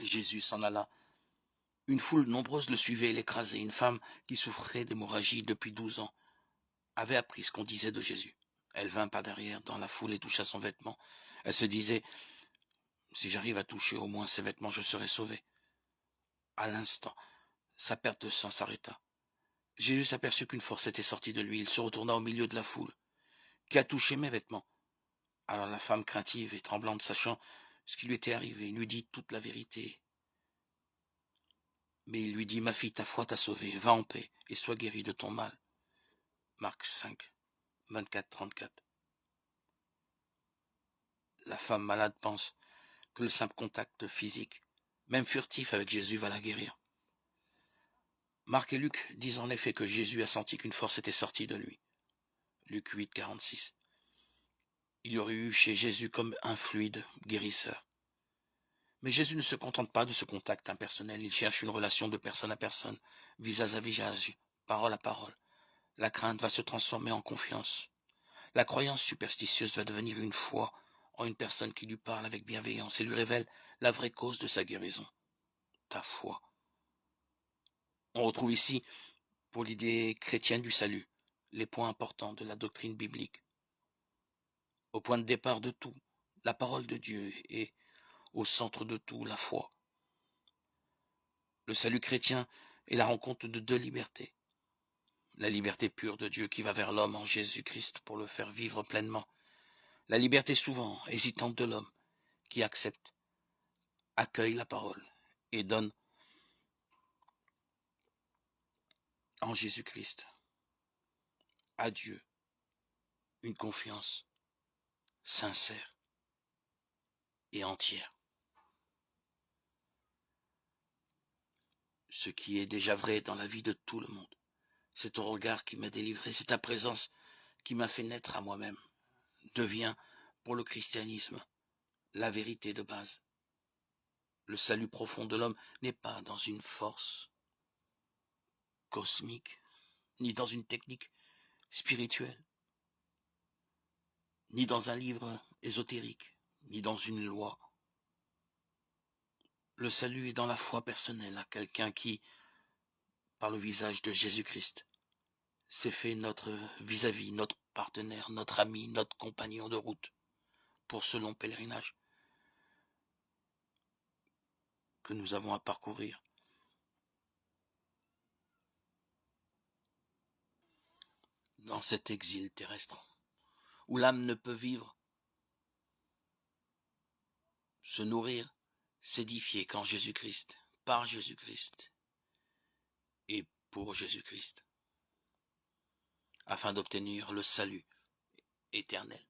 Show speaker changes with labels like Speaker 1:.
Speaker 1: Jésus s'en alla. Une foule nombreuse le suivait et l'écrasait. Une femme qui souffrait d'hémorragie depuis 12 ans avait appris ce qu'on disait de Jésus. Elle vint par derrière dans la foule et toucha son vêtement. Elle se disait, si j'arrive à toucher au moins ses vêtements, je serai sauvée. À l'instant, sa perte de sang s'arrêta. Jésus s'aperçut qu'une force était sortie de lui. Il se retourna au milieu de la foule. Qui a touché mes vêtements? Alors la femme craintive et tremblante, sachant ce qui lui était arrivé, lui dit toute la vérité. Mais il lui dit, ma fille, ta foi t'a sauvée, va en paix et sois guérie de ton mal. Marc 5, 24-34. La femme malade pense que le simple contact physique, même furtif avec Jésus, va la guérir. Marc et Luc disent en effet que Jésus a senti qu'une force était sortie de lui. Luc 8, 46. Il y aurait eu chez Jésus comme un fluide guérisseur. Mais Jésus ne se contente pas de ce contact impersonnel, il cherche une relation de personne à personne, visage à visage, parole à parole. La crainte va se transformer en confiance. La croyance superstitieuse va devenir une foi en une personne qui lui parle avec bienveillance et lui révèle la vraie cause de sa guérison. Ta foi. On retrouve ici, pour l'idée chrétienne du salut, les points importants de la doctrine biblique. Au point de départ de tout, la parole de Dieu et au centre de tout, la foi. Le salut chrétien est la rencontre de deux libertés. La liberté pure de Dieu qui va vers l'homme en Jésus-Christ pour le faire vivre pleinement. La liberté souvent hésitante de l'homme qui accepte, accueille la parole et donne en Jésus-Christ à Dieu une confiance sincère et entière. Ce qui est déjà vrai dans la vie de tout le monde. C'est ton regard qui m'a délivré, c'est ta présence qui m'a fait naître à moi-même. Devient pour le christianisme la vérité de base. Le salut profond de l'homme n'est pas dans une force cosmique, ni dans une technique spirituelle, ni dans un livre ésotérique, ni dans une loi. Le salut est dans la foi personnelle à quelqu'un qui, par le visage de Jésus-Christ, s'est fait notre vis-à-vis, notre partenaire, notre ami, notre compagnon de route pour ce long pèlerinage que nous avons à parcourir. Dans cet exil terrestre, où l'âme ne peut vivre, se nourrir, s'édifier qu'en Jésus-Christ, par Jésus-Christ et pour Jésus-Christ, afin d'obtenir le salut éternel.